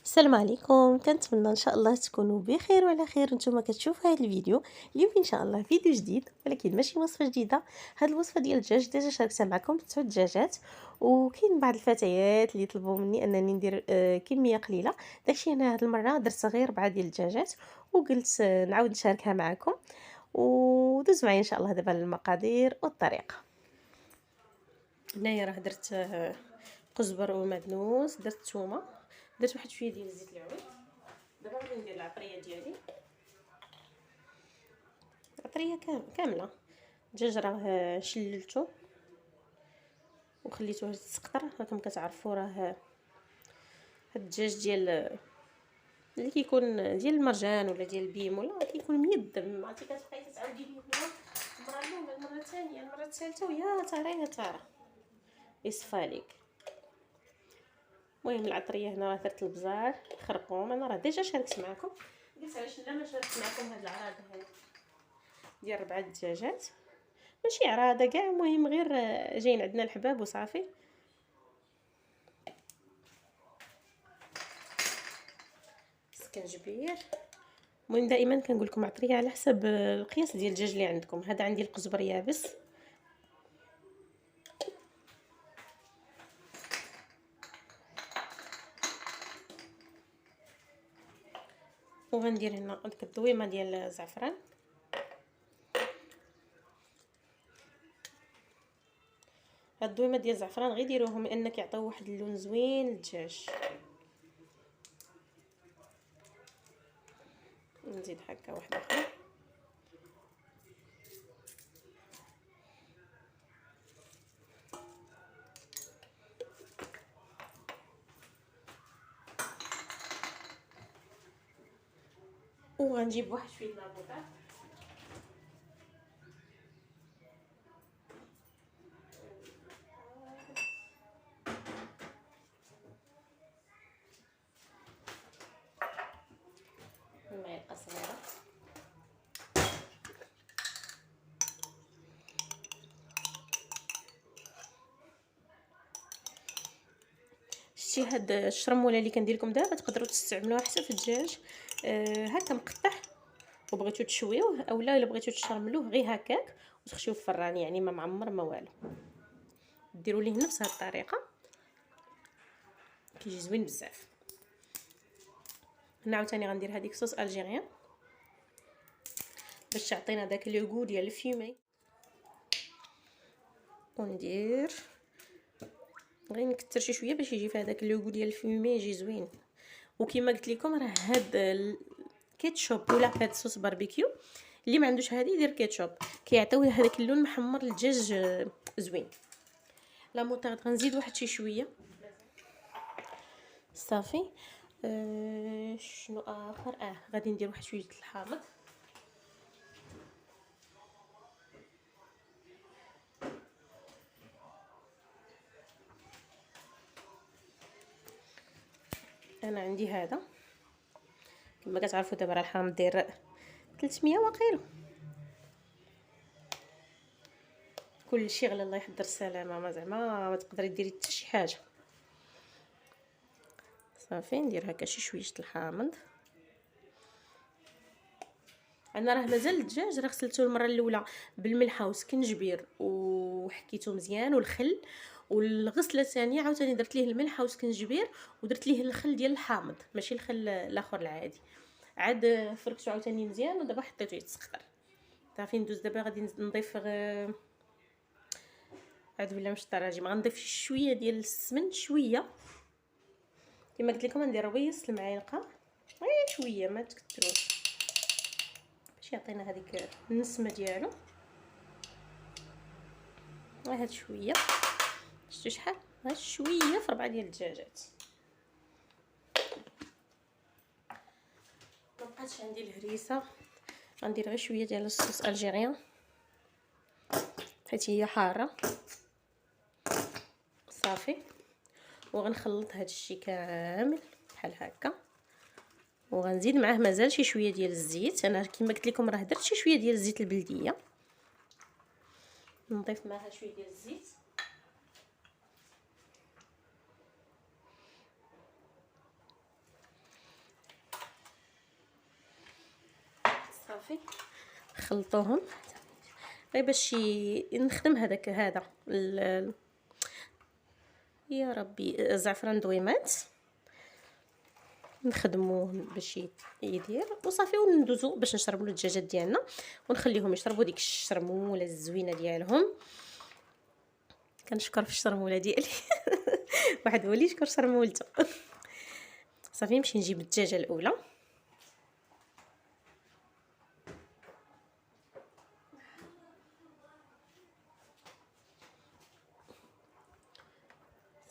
السلام عليكم، كنتمنى ان شاء الله تكونوا بخير وعلى خير. نتوما كتشوفوا هذا الفيديو اليوم ان شاء الله فيديو جديد، ولكن ماشي وصفه جديده. هذه الوصفه ديال الدجاج ديجا شاركتها معكم 9 دجاجات، وكاين بعض الفتيات اللي طلبوا مني انني ندير كميه قليله. داكشي انا هذه المره درت غير 4 ديال الدجاجات، وقلت نعاود نشاركها معكم. ودوز معايا ان شاء الله دابا المقادير والطريقه. هنايا راه درت قزبر ومعدنوس، درت ثومه، درت واحد شويه ديال زيت العود. دابا غادي ندير العطريه ديالي، العطريه كامله. الدجاج راه شللته وخليته يتسقطر. راكم كتعرفوا راه هاد الدجاج ديال اللي كيكون ديال المرجان ولا ديال البيم ولا كيكون ميدم، عرفتي كتبقاي كتعاودي ليه المره الاولى المره الثانيه المره الثالثه ويا ترى يا ترى يصفى ليك. المهم العطريه هنا راه درت البزار خرقوم. انا راه ديجا شاركت معكم، قلت علاش لا ما شاركت معكم هاد العراض هاد ديال 4 دجاجات، ماشي عراضه كاع، المهم غير جايين عندنا الحباب وصافي. سكنجبير. المهم دائما كنقول لكم عطريه على حسب القياس ديال الدجاج اللي عندكم. هذا عندي القزبر يابس، وغندير هنا ديك الدويمه ديال الزعفران. هاد الدويمه ديال الزعفران غير ديروهم لان كيعطيو واحد اللون زوين للدجاج. نزيد هكا واحده اخرى. وغنجيب واحد شويه لافوكاد. معلقه صغيره. شتي هاد الشرموله اللي كندير لكم دابا تقدروا تستعملوها حتى في الدجاج هكا مقطع وبغيتو تشويوه، اولا الا بغيتو تشرملوه غير هكاك وتخشيوه في الفران، يعني ما معمر ما والو. ديروا ليه نفس هاد الطريقه كيجي زوين بزاف. هنا عاوتاني غندير هذيك صوص الجيريان باش تعطينا داك لو ديال الفيمي. وندير غير نكثر شي شويه باش يجي فيه هذاك لو ديال الفيمي، يجي زوين. وكما قلت لكم راه هاد الكيتشوب ولا هاد صوص باربيكيو اللي ما عندوش هذه يدير كيتشوب، كيعطيو هذاك اللون محمر للدجاج زوين. لا موطارد غنزيد واحد شي شويه صافي. شنو اخر؟ غادي ندير واحد شويه الحامض. انا عندي هذا كما كتعرفوا دابا راه الحامض داير 300 وقيله. كلشي غلا الله يحضر السلامه، ما زعما ما تقدري ديري حتى شي حاجه. صافي ندير هكا شي شويه الحامض. انا راه مازال الدجاج راه غسلته المره الاولى بالملحه وسكنجبير وحكيته مزيان والخل، والغسله الثانيه عاوتاني درت ليه الملحه وسكنجبير ودرت ليه الخل ديال الحامض، ماشي الخل الاخر العادي. عاد فركته عاوتاني مزيان ودابا حطيته يتسخطر. صافي ندوز دابا غادي نضيف عاد ولا مش الطراجيم، غنضيف شويه ديال السمن، شويه كما قلت لكم ندير ربيص المعلقه غير شويه ما تكثروش باش يعطينا هذيك النسمه ديالو. هاد شويه، شفتوا شحال؟ هاد شويه في 4 ديال الدجاجات. ما بقاتش عندي الهريسه، غندير غير شويه ديال الصوص الجيريان حيت هي حاره. صافي وغنخلط هاد الشيء كامل بحال هكا، وغنزيد معاه مازال شي شويه ديال الزيت. انا كما قلت لكم راه درت شي شويه ديال الزيت البلديه، نضيف معها شويه ديال الزيت. صافي خلطوهم غير باش نخدم هذا يا ربي زعفران دويمات نخدموه باش يدير وصافي، وندوزو باش نشربوا الدجاجات ديالنا ونخليهم يشربوا ديك الشرموله الزوينه ديالهم. كنشكر في الشرموله ديالي واحد هو اللي يشكر شرمولته. صافي نمشي نجيب الدجاجه الاولى.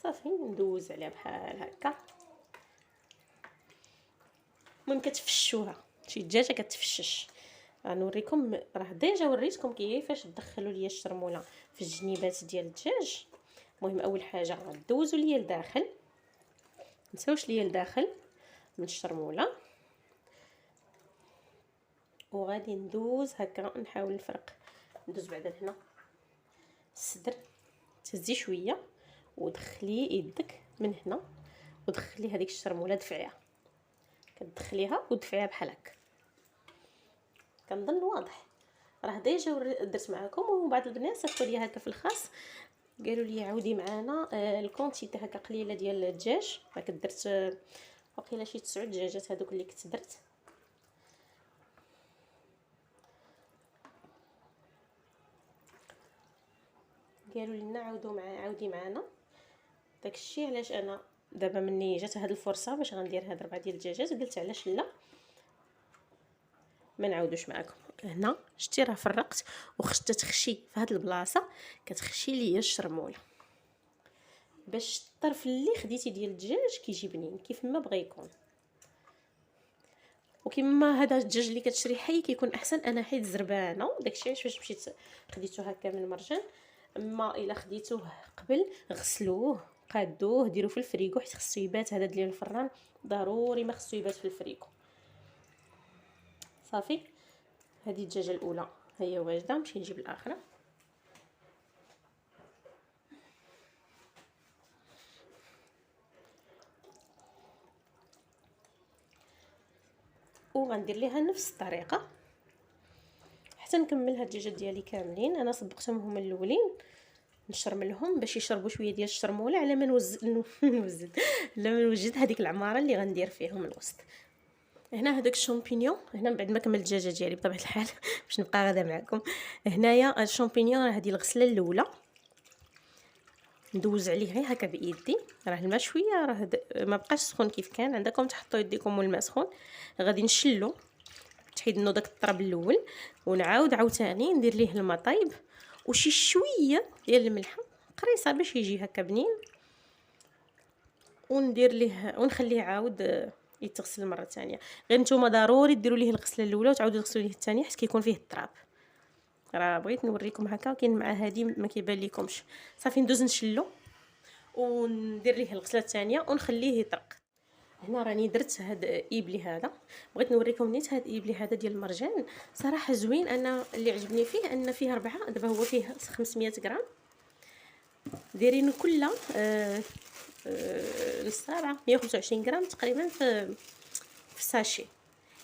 صافي ندوز عليها بحال هكا. المهم كتفشوها، شي دجاجه كتفشش. غنوريكم، راه ديجا وريتكم كيفاش تدخلوا ليا الشرموله في الجنيبات ديال الدجاج. المهم اول حاجه غندوزوا ليا لداخل، نساوش ليا لداخل من الشرموله، وغادي ندوز هكا نحاول نفرق. ندوز بعدا هنا الصدر، تهزي شويه ودخلي يدك من هنا ودخلي هذيك الشرموله دفعيها، كتدخليها ودفعيها بحال هكا. كنظن واضح، راه ديجا درت معكم. وبعض البنات صيفطوا لي هكا في الخاص قالوا لي عاودي معنا الكونتيتي هكا قليله ديال الدجاج. فكنت درت وقيله شي 9 دجاجات هذوك اللي كنت درت. قالوا لنا عاودي معنا. داكشي علاش انا دابا مني جات هاد الفرصه باش غندير هاد 4 ديال الدجاجات قلت علاش لا ما نعاودوش معكم. هنا شتي راه فرقت وخشت تخشي في هاد البلاصه، كتخشي ليا الشرموله باش الطرف اللي خديتي ديال الدجاج كيجي بنين كيف ما بغى يكون. وكما هذا الدجاج اللي كتشري حي كيكون احسن. انا حيت زربانه داكشي علاش فاش مشيت خديته هكا من المرجان. اما الا خديتوه قبل غسلوه قادوه ديروه في الفريكو حيت خصو يبات. هذا ديال الفران ضروري ما خصو يبات في الفريكو. صافي هذه الدجاجه الاولى هي واجده. نمشي نجيب الاخره. وغندير ليها نفس الطريقه حتى نكمل هاد الدجاجات ديالي كاملين. انا صبقتهم هما الاولين نشرملهم باش يشربوا شويه ديال الشرموله على ما نوزد على ما نوجد هذيك العماره اللي غندير فيهم الوسط. هنا هذاك الشامبينيون هنا بعد ما كملت الدجاجه ديالي بطبيعه الحال باش نبقى غادا معكم. هنايا الشامبينيون راه هذه الغسله الاولى ندوز عليه غير هكا بايدي. راه الماء شويه راه ما بقاش سخون كيف كان. عندكم تحطوا يديكم والماء سخون. غادي نشلو تحيد لنا داك الطراب الاول ونعاود عاوتاني ندير ليه الماء طايب وشي شويه ديال الملحه قريصه باش يجي هكا بنين. وندير ليه ونخليه عاود يتغسل مره ثانيه. غير نتوما ضروري ديروا ليه الغسله الاولى وتعاودوا تغسلوا ليه الثانيه حيت كيكون فيه التراب. راه بغيت نوريكم هكا كاين مع هذه ما كيبان لكمش. صافي ندوز نشلو وندير ليه الغسله الثانيه ونخليه يطرق. هنا راني درت هاد ايبلي هذا. بغيت نوريكم نيت هاد ايبلي هذا ديال المرجان صراحه زوين. انا اللي عجبني فيه ان فيه 4. دابا هو فيه 500 غرام. دايرين كل نص 125 غرام تقريبا في ساشي.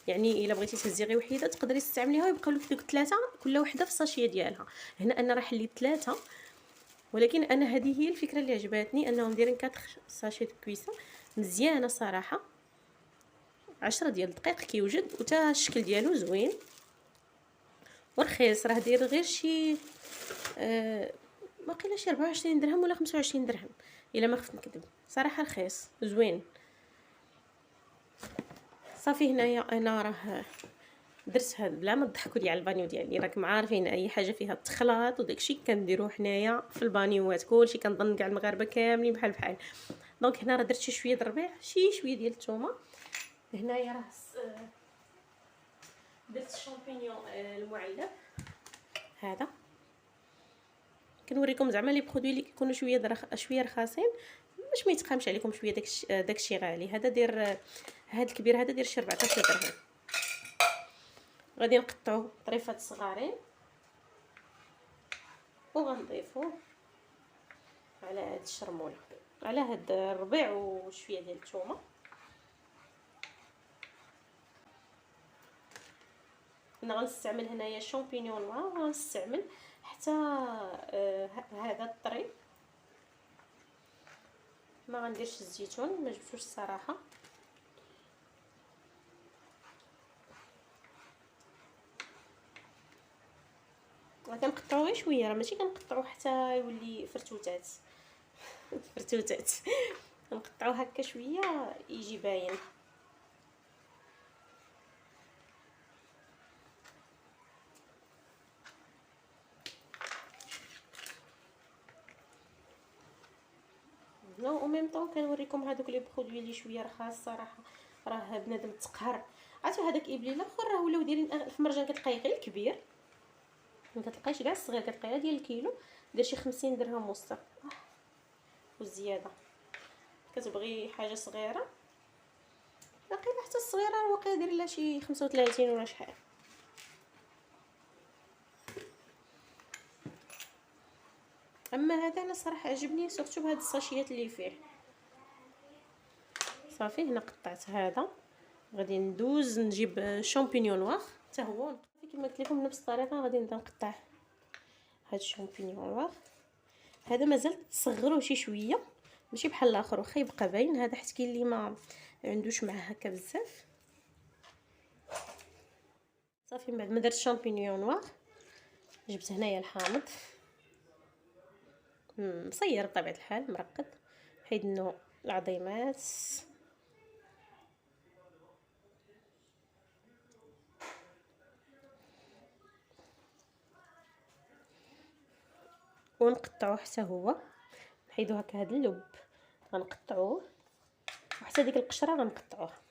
يعني الا بغيتي تهزي غير وحيده تقدري تستعمليها ويبقاو لك دوك 3 كل وحده في الساشيه ديالها. هنا انا راه حليت 3 ولكن انا هذه هي الفكره اللي عجباتني انهم دايرين 4 ساشي كويسه مزيانه صراحه. 10 ديال الدقيق كيوجد وتا الشكل ديالو زوين ورخيص. راه داير غير شي باقي لا شي 24 درهم ولا 25 درهم الا ما خفت نكذب. صراحه رخيص زوين. صافي هنايا انا راه درت هاد بلا ما تضحكوا لي على البانيو ديالي. راكم عارفين اي حاجه فيها التخلاط وداكشي كنديروه حنايا في البانيوات كلشي. كنظن كاع المغاربه كاملين بحال. دونك هنا راه درت شي شويه الربيع شي شويه ديال الثومه. هنايا راه درت الشامبينيون المعلب هذا. كنوريكم زعما لي برودوي اللي كيكونوا شويه رخاصين باش ما يتقامش عليكم شويه داكشي غالي. هذا دير هذا الكبير هذا دير شي 14 درهم. غادي نقطعوه طريفات صغارين وغنضيفوه على هاد الشرموله على هاد الربيع وشويه ديال الثومه. انا غنستعمل هنايا شامبينيون نوار، وغنستعمل حتى هذا الطري. ما غنديرش الزيتون، ما جبتوش الصراحه. كنقطعوه غير شويه، راه ماشي كنقطعوه حتى يولي فرتوتات فرتوتات. كنقطعوه هكا شويه يجي باين. او ميم طون كنوريكم هذوك لي برودوي اللي شويه رخاص صراحه. راه بنادم تقهر. عرفتوا هذاك ابليله الاخر راه ولاو دايرين في مرجان كتلقاي غير الكبير، ما كتلقايش كاع الصغير، كتلقايها ديال الكيلو داير شي 50 درهم وسط وزياده. كتبغي حاجه صغيره باقيلا حتى الصغيره واقيلا داير لها شي 35 ولا شحال. اما هذا انا صراحه عجبني سورتو بهاد الساشيات اللي فيه. صافي هنا قطعت هذا، غادي ندوز نجيب شامبينيون نوار حتى هو كما قلت لكم بنفس الطريقه. غادي نبدا نقطع هاد الشامبينيون نوار. هذا مازال تصغروه شي شويه، ماشي بحال الاخر واخا يبقى باين هذا، حيت كاين اللي ما عندوش معاه هكا بزاف. صافي من بعد ما درت الشامبينيون نوار جبت هنايا الحامض مصير بطبيعه الحال مرقد، حيد انه العظيمات. ونقطعوه حتى هو، نحيدو هكا هاد اللب غنقطعوه، وحتى ديك القشره غنقطعوها.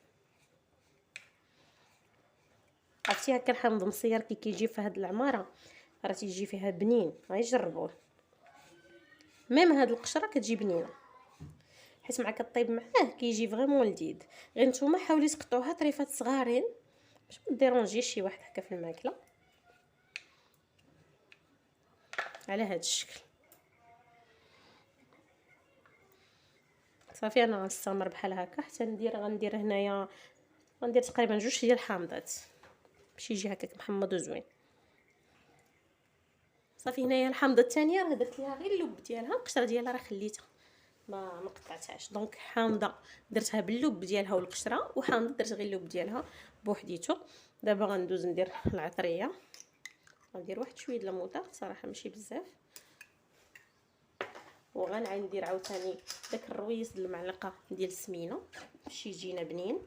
عرفتي هكا الحامض مصير كي كيجي في هاد العماره راه تيجي فيها بنين، غيجربوه. ميم هاد القشره كتجي بنينه حيت مع كطيب معاه كيجي فريمون لذيذ. غير نتوما حاولوا تقطعوها طريفات صغارين باش ما ديرونجيش شي واحد هكا في الماكله على هاد الشكل. صافي انا غنستمر بحال هكا حتى غندير هنايا، غندير تقريبا 2 ديال الحامضات باش يجي هكاك محمض وزوين. صافي هنايا الحامضه الثانيه راه درت ليها غير اللب ديالها، القشره ديالها راه خليتها ما قطعتهاش. دونك حامضه درتها باللب ديالها والقشره، وحامضه درت غير اللب ديالها بوحديتو. دابا غندوز ندير العطريه، غندير واحد شويه د الموطه صراحه ماشي بزاف، وغنعاود ندير عاوتاني داك الرويس د المعلقه ديال السمينه باش يجينا بنين.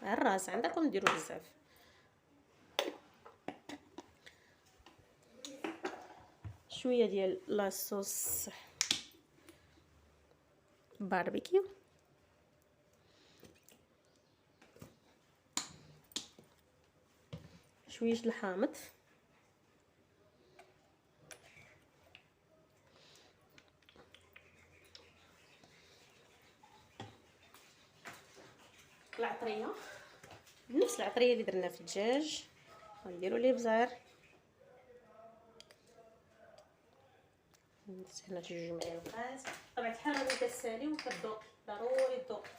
الراس عندكم ديروا بزاف. شويه ديال لاصوص باربيكيو، شويه د الحامض، العطريه نفس العطريه اللي درنا في الدجاج غنديروا ليه بزار. درت هنا 2 معالق. طبعا الحال غادي كتسالي وكتذوقي، ضروري تذوقي.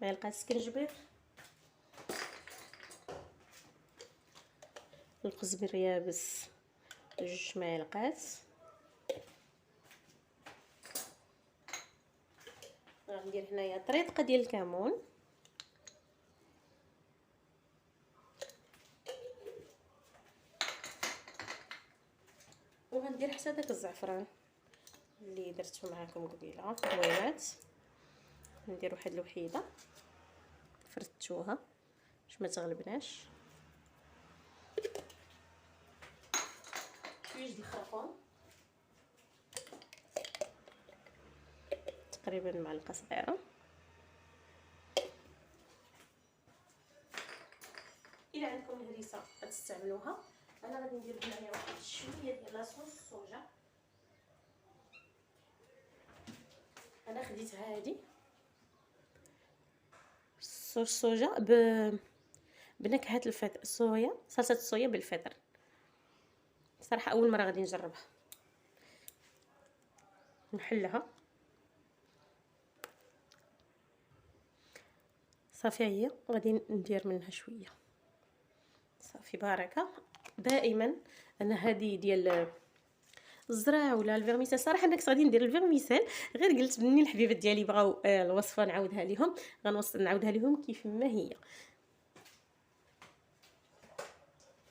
معلقه سكنجبير، القزبر يابس 2 معالق، غندير هنايا طريقه ديال الكمون، وغندير حتى داك الزعفران اللي درتو معاكم قبيله طويلات. ندير واحد الوحيده فرتوها باش ما تغلبناش. شويه د الخرقوم تقريبا معلقه صغيره. الا عندكم الهريسه غتستعملوها. انا غادي ندير هنايا واحد شويه ديال لاصوص الصوجا. انا خديت هادي صوص الصوجا بنكهه الفطر، الصويا، صلصه الصويا بالفطر. صراحه اول مره غادي نجربها. نحلها صافي هي غادي ندير منها شويه. صافي بركه. دائما انا هذه ديال الزرع ولا الفيرميسيل، صراحه انا كنت غادي ندير الفيرميسيل، غير قلت بني الحبيبات ديالي بغاو الوصفه نعاودها لهم، نعاودها لهم كيف ما هي.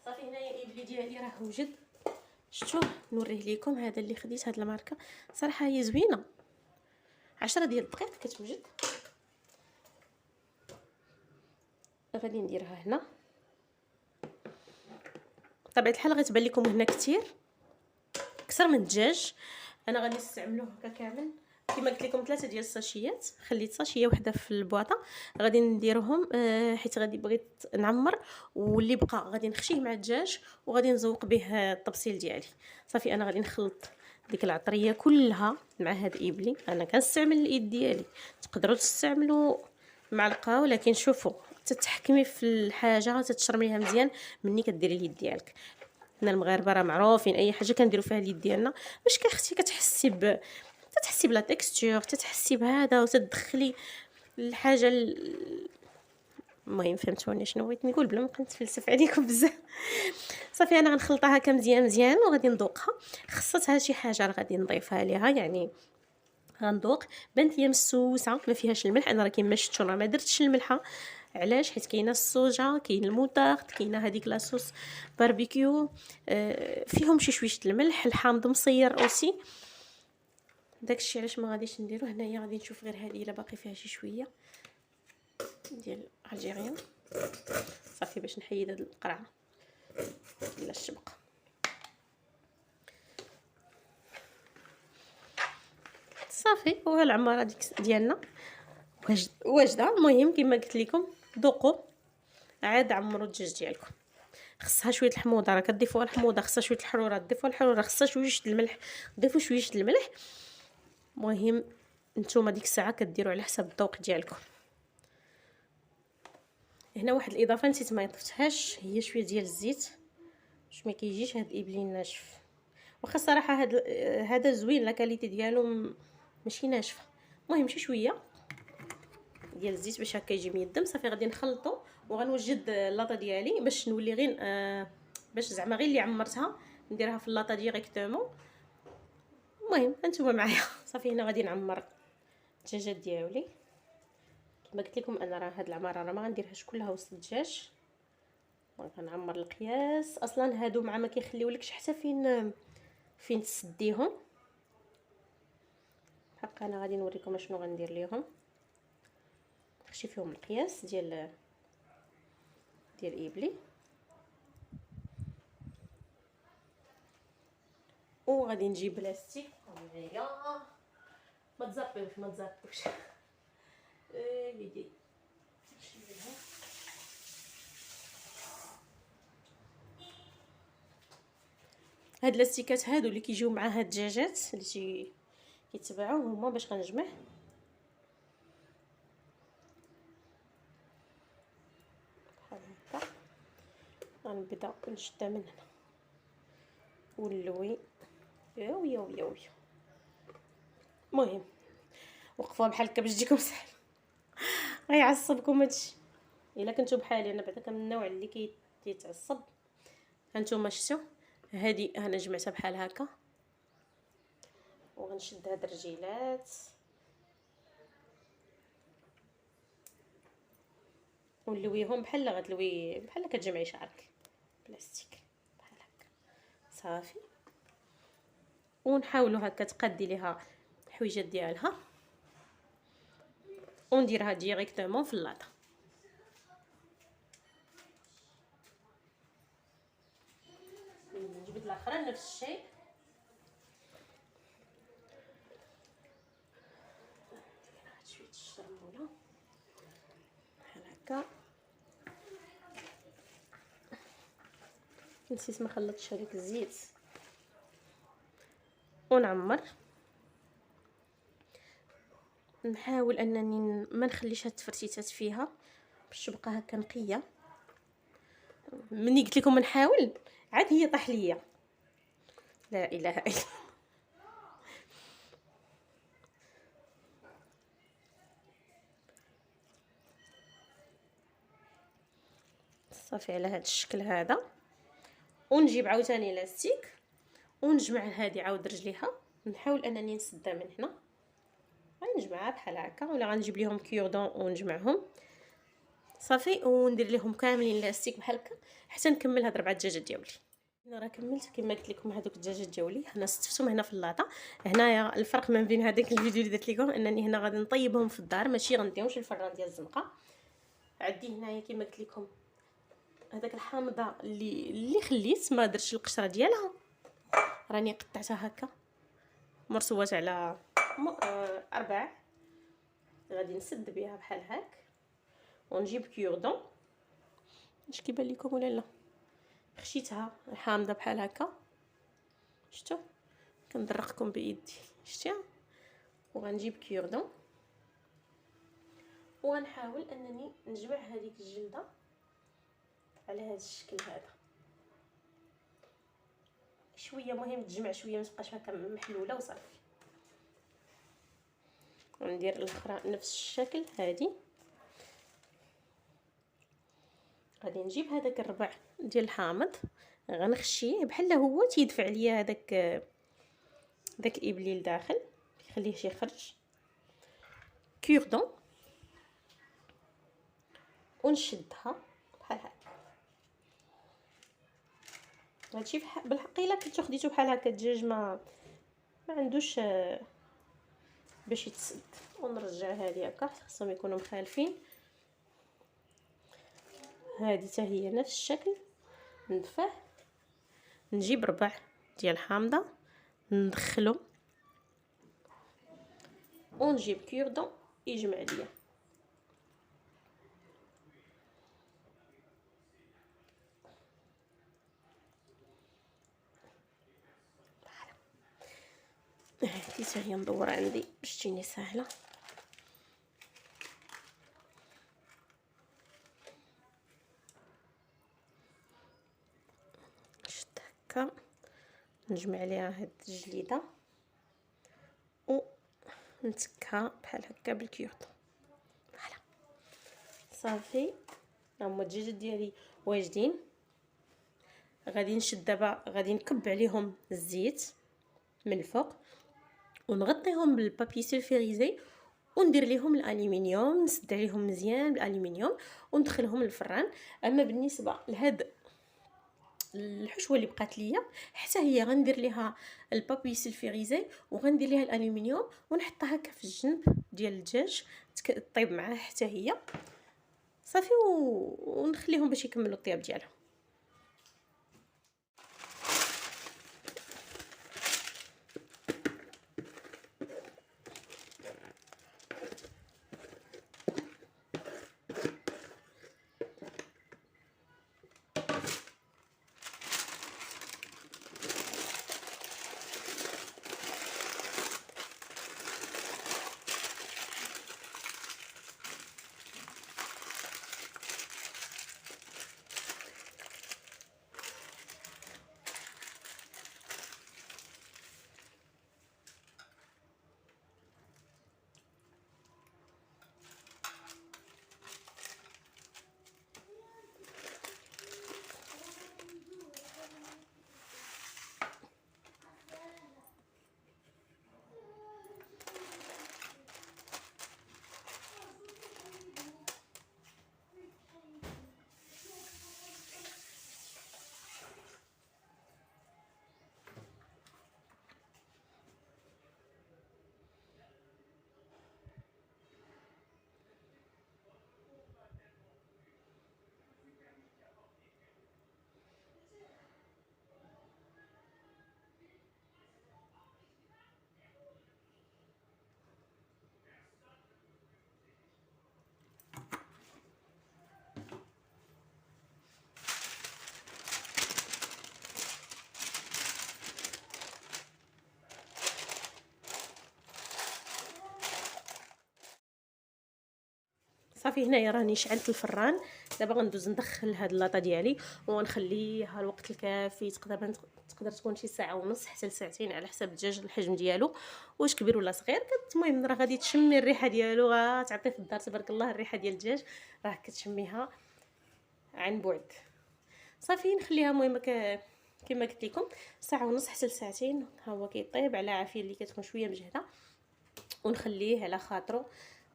صافي هنايا الابلي ديالي راه وجد، شفتوه نوريه لكم. هذا اللي خديت، هاد الماركه صراحه هي زوينه. 10 ديال الدقيق كتوجد. غادي نديرها هنا. بطبيعه الحال غتبان لكم هنا كتير اكثر من الدجاج. انا غادي نستعملوه هكا كامل كما قلت لكم 3 ديال الساشيات. خليت ساشيه وحده في البواطه، غادي نديرهم حيت غادي بغيت نعمر، واللي بقى غادي نخشيه مع الدجاج وغادي نزوق به الطبسيل ديالي. صافي انا غادي نخلط ديك العطريه كلها مع هاد الابلي. انا كنستعمل الايد ديالي، تقدروا تستعملوا معلقه، ولكن شوفوا تتحكمي في الحاجه تتشرميها مزيان مني كديري اليد ديالك. حنا المغاربه راه معروفين اي حاجه كنديروا فيها اليد ديالنا باش كاختي تتحسي بلا تيكستور، تتحسي بهذا وتدخلي الحاجه المهم فهمتوني شنو بغيت نقول بلا ما نتفلسف عليكم بزاف. صافي انا غنخلطها هكا مزيان مزيان وغادي نذوقها. خصتها شي حاجه راه غادي نضيفها ليها، يعني غندوق. بانت ليا مسوسه ما فيهاش الملح. انا راه كيما شفتوا راه ما درتش الملحه. علاش؟ حيت كاينه الصوجا، كاين الموطارد، كاينه هذيك لاصوص باربيكيو، فيهم شي شويش الملح. الحامض مصير اوسي. داكشي علاش ما غاديش نديرو. هنايا غادي نشوف غير هذه الا باقي فيها شي شويه ديال الجيريان. صافي باش نحيد هاد القرعه ولا الشبق. صافي وها العماره ديالنا واجده. المهم كما قلت لكم ذوقوا عاد عمروا الدجاج ديالكم. خصها شويه الحموضه، راه كتضيفوها الحموضه، خصها شويه الحروره تضيفوها الحروره، خصها شويه الملح ضيفوا شويه الملح. المهم نتوما ديك الساعه كديروا على حسب الذوق ديالكم. هنا واحد الاضافه نسيت ما ضفتهاش، هي شويه ديال الزيت باش ما كيجيش هاد الابلين ناشف. واخا الصراحه هذا زوين، لا كاليتي ديالو ماشي ناشفه. المهم شي شويه ديال الزيت باش هكا يجي ميدم. صافي غادي نخلطو وغنوجد اللاطه ديالي باش نولي غير باش زعما غير اللي عمرتها نديرها في اللاطه ديريكتومون. المهم انتما معايا. صافي هنا غادي نعمر الدجاجات ديالي. كما قلت لكم انا راه هاد العماره راه ما غنديرهاش كلها وسط الدجاج، غنعمر القياس. اصلا هادو مع ما كيخليولكش حتى فين تسديهم. حق انا غادي نوريكم شنو غندير ليهم. نخشي فيهم القياس ديال ايبلي وغادي نجيب بلاستيك معايا. ما تزربوش يدي. هاد اللاستيكات هادو اللي كيجيو مع هاد الدجاجات اللي كيتباعوا هما باش غنجمع. بحال هكا غنبدا نشدها من هنا ونلوي. ياو المهم وقفوها بحال هكا باش تجيكم سهل. غيعصبكم هادشي الا كنتو بحالي. انا بعدا من النوع اللي كيتعصب. هانتوما شفتوا هادي انا جمعتها بحال هكا وغنشد هاد الرجيلات ونلويهم بحال غتلوي بحال كتجمعي شعرك بلاستيك بحال هكا. صافي ونحاولوا هكا تقادي ليها الحويجات ديالها ونديرها ديريكتومون في اللاطه. نجبد الاخرى نفس الشيء. شويه الشرموله بحال هكا. نسيت ما خلطتش هذيك الزيت. ونعمر نحاول انني ما نخليش هاد التفتيتات فيها باش تبقى هكا نقيه. مني قلت لكم نحاول عاد هي طاح ليا. لا اله الا الله. صافي على هذا الشكل هذا. ونجيب عاوتاني لاستيك ونجمع هذه عاود رجليها، نحاول انني نسدها من هنا، غنجمعها بحال هكا، ولا غنجيب ليهم كيودون ونجمعهم صافي، وندير لهم كاملين لاستيك بحال هكا حتى نكمل هاد 4 دجاجات ديالي. انا راه كملت كما قلت لكم هذوك الدجاجات ديالي، حنا استفتهم هنا في اللاطه. هنايا الفرق ما بين هذاك الفيديو اللي درت لكم انني هنا غادي نطيبهم في الدار، ماشي غنديهمش الفران ديال الزنقه. عندي هنايا كما قلت لكم هذاك الحامضه اللي خليت ما درتش القشره ديالها، راني قطعتها هكا مرصوات على 4. غادي نسد بها بحال هاك، ونجيب كيوردون. واش كيبان لكم ولا لا؟ خشيتها الحامضه بحال هكا، شفتوا كندرقكم بايدي، شفتيها؟ وغنجيب كيوردون وغنحاول انني نجمع هذيك الجلده على هذا الشكل هذا شويه. مهم تجمع شويه، ما تبقاش هكا محلوله وصافي. وندير الاخرى نفس الشكل. هذه غادي نجيب هذاك الربع ديال الحامض، غنخشيه بحال هو تيدفع ليا هذاك داك ابليل داخل، خليه شي يخرج كيردون، ونشدها بحال هكا. هادشي بالحق الا كنتو خديتو بحال هكا الدجاج ما عندوش باش يتسد. ونرجع هذه هكا، خصهم يكونوا مخالفين. هذه حتى هي نفس الشكل، ندفع، نجيب ربع ديال الحامضه ندخلو، ونجيب كيردون يجمع ليا. هذه حتى هي ندور عندي باش تجيني سهله. شد هكا، نجمع ليها هاد الجليده ونتكها بحال هكا بالكيوط. فوالا صافي، هما الدجاجات ديالي واجدين. غادي نشد دابا، غادي نكب عليهم الزيت من الفوق ونغطيهم بالبابي سلفيريزي، وندير ليهم الالومنيوم، نسد عليهم مزيان بالالومنيوم وندخلهم للفران. اما بالنسبه لهاد الحشوه اللي بقات ليا حتى هي غندير ليها البابي سلفيريزي وغندير ليها الالومنيوم ونحطها هكا في الجنب ديال الدجاج طيب معاه حتى هي صافي، ونخليهم باش يكملوا الطياب ديالهم. صافي هنايا راني شعلت الفران. دابا غندوز ندخل هاد اللاطه ديالي ونخليها الوقت الكافي، تقدر تكون شي ساعه ونص حتى لساعتين على حسب الدجاج الحجم ديالو واش كبير ولا صغير. المهم راه غادي تشمي الريحه ديالو، غتعطي في الدار تبارك الله الريحه ديال الدجاج راه كتشميها. عن بعد. صافي نخليها المهم كما قلت لكم ساعه ونص حتى لساعتين، ها هو كيطيب على عافيه اللي كتكون شويه مجهده، ونخليه على خاطرو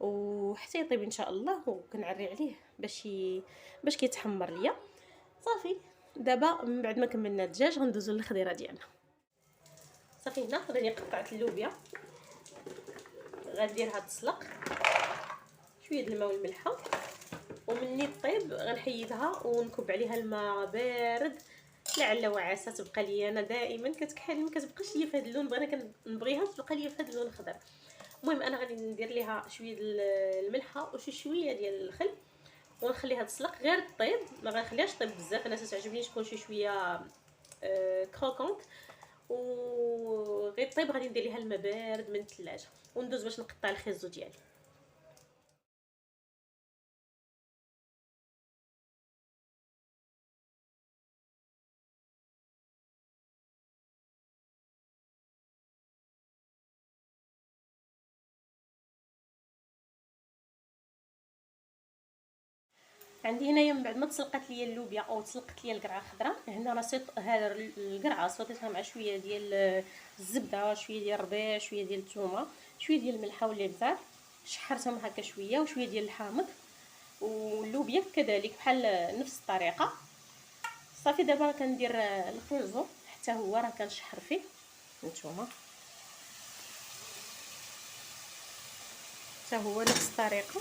وحتى يطيب ان شاء الله، وكنعري عليه باش كيتحمر ليا. صافي دابا من بعد ما كملنا الدجاج غندوزو للخضيره ديالنا. صافي هنا راني قطعت اللوبيا، غنديرها تسلق شويه د الماء والملحه، ومني طيب غنحيدها ونكب عليها الماء بارد لعل وعسى تبقى لي انا دائما كتكحل، ما كتبقاش ليا في هذا اللون، نبغيها تبقى ليا في هذا اللون الخضر. المهم انا غادي ندير ليها شويه الملحه شويه ديال الخل، ونخليها تسلق غير طيب، ما غنخليهاش طيب بزاف، انا تعجبني تكون شويه كروكونط، وغير طيب غادي ندير ليها الماء بارد من الثلاجه، وندوز باش نقطع الخيزو ديالي. عندي هنايا من بعد ما تسلقات ليا اللوبيا او تسلقت ليا القرعه الخضراء، هنا راه هذا القرعه صوتيتها مع شويه ديال الزبده، شويه ديال الربيع، شويه ديال الثومه، شويه ديال الملحه والابزار، شحرتهم هكا شويه وشويه ديال الحامض، واللوبيا كذلك بحال نفس الطريقه. صافي دابا كندير الخيزو حتى هو راه كنشحر فيه، نتوما حتى هو نفس الطريقه،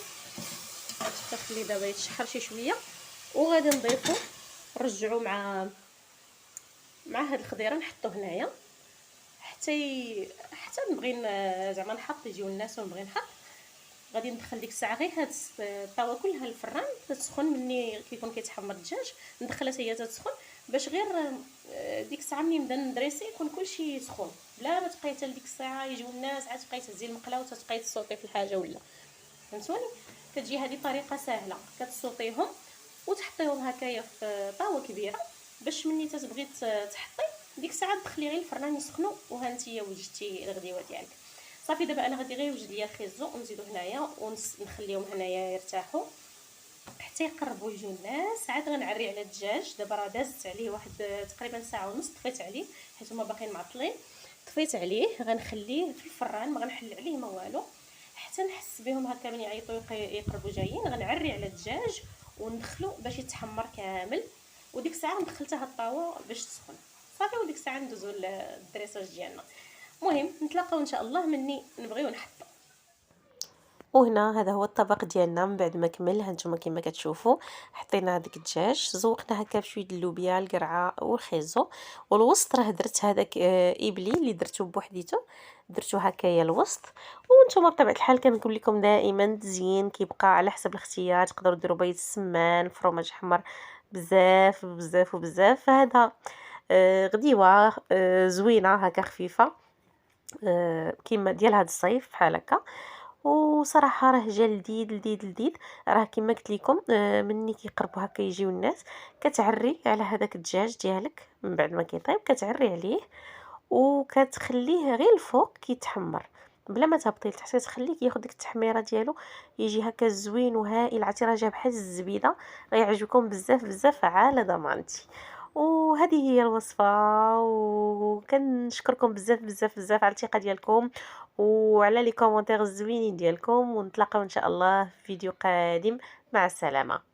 كنخليه دابا يتشحر شي شويه، وغادي نضيفو نرجعو مع هاد الخضيره نحطو هنايا حتى نبغي زعما نحط يجيو الناس ونبغي نحط. غادي ندخل ديك الساعه غير هاد الطاوه كلها الفران تسخن، مني كيكون كيتحمر الدجاج ندخلها حتى هي تسخن، باش غير ديك الساعه ملي نبدا ندريسي يكون كلشي سخون، بلا ما تبقاي حتى ديك الساعه يجيو الناس عاد تبقاي تهزي المقله وتبقاي تصوتي في الحاجه ولا. فهمتوني؟ كتجي هذه طريقه سهله، كتصوطيهم وتحطيهم هكايا في طاوه كبيره، باش ملي تتبغي تحطي ديك الساعه تدخلي غير الفران يسخنوا وهانتيا وجدتي الغديوه ديالك. صافي دابا انا غادي غير يوجد ليا الخيزو ونزيدو هنايا ونخليهم هنايا يرتاحوا حتى يقربوا يجيو الناس، عاد غنعري على الدجاج. دابا راه دازت عليه واحد تقريبا ساعه ونص، طفيت عليه حيت هما باقيين معطلين، طفيت عليه غنخليه في الفران، ما غنحل عليه ما والو حتى نحس بهم هكا من يعيطوا يقربوا جايين. غنعري على الدجاج وندخلو باش يتحمر كامل، وديك الساعه ندخلتها الطاوه باش تسخن. صافي وديك الساعه ندوزو للدريساج ديالنا. المهم نتلاقاو ان شاء الله مني نبغيو نحطو. وهنا هذا هو الطبق ديالنا من بعد ما كمل. هانتوما كما كتشوفوا حطينا هذاك الدجاج، زوقنا هكا بشويه اللوبيا القرعه والخيزو، والوسط راه درت هذاك ابلي اللي درتو بوحديتو، درتو هكايا الوسط. وانتم بطبيعه الحال كنقول لكم دائما التزيين كيبقى على حسب الاختيار، تقدروا ديروا بيض السمان، فروماج حمر، بزاف بزاف وبزاف. فهذا غديوه زوينه هكا خفيفه كيما ديال هذا الصيف بحال هكا. وصراحه راه جا لذيذ لذيذ لذيذ. راه كما قلت لكم مني كيقربوا هكا يجيو الناس كتعري على هذاك الدجاج ديالك من بعد ما كيطيب، كتعري عليه وكتخليه غير الفوق كيتحمر بلا ما تهبطي لتحت، تخليه ياخذ ديك التحميره ديالو يجي هكا زوين وهائل. عرفتي راه جا بحال الزبيده، غيعجبكم بزاف بزاف على ضمانتي. وهذه هي الوصفه، وكنشكركم بزاف بزاف بزاف على الثقه ديالكم وعلى لي كومونتير الزوينين ديالكم، ونتلاقاو ان شاء الله في فيديو قادم. مع السلامه.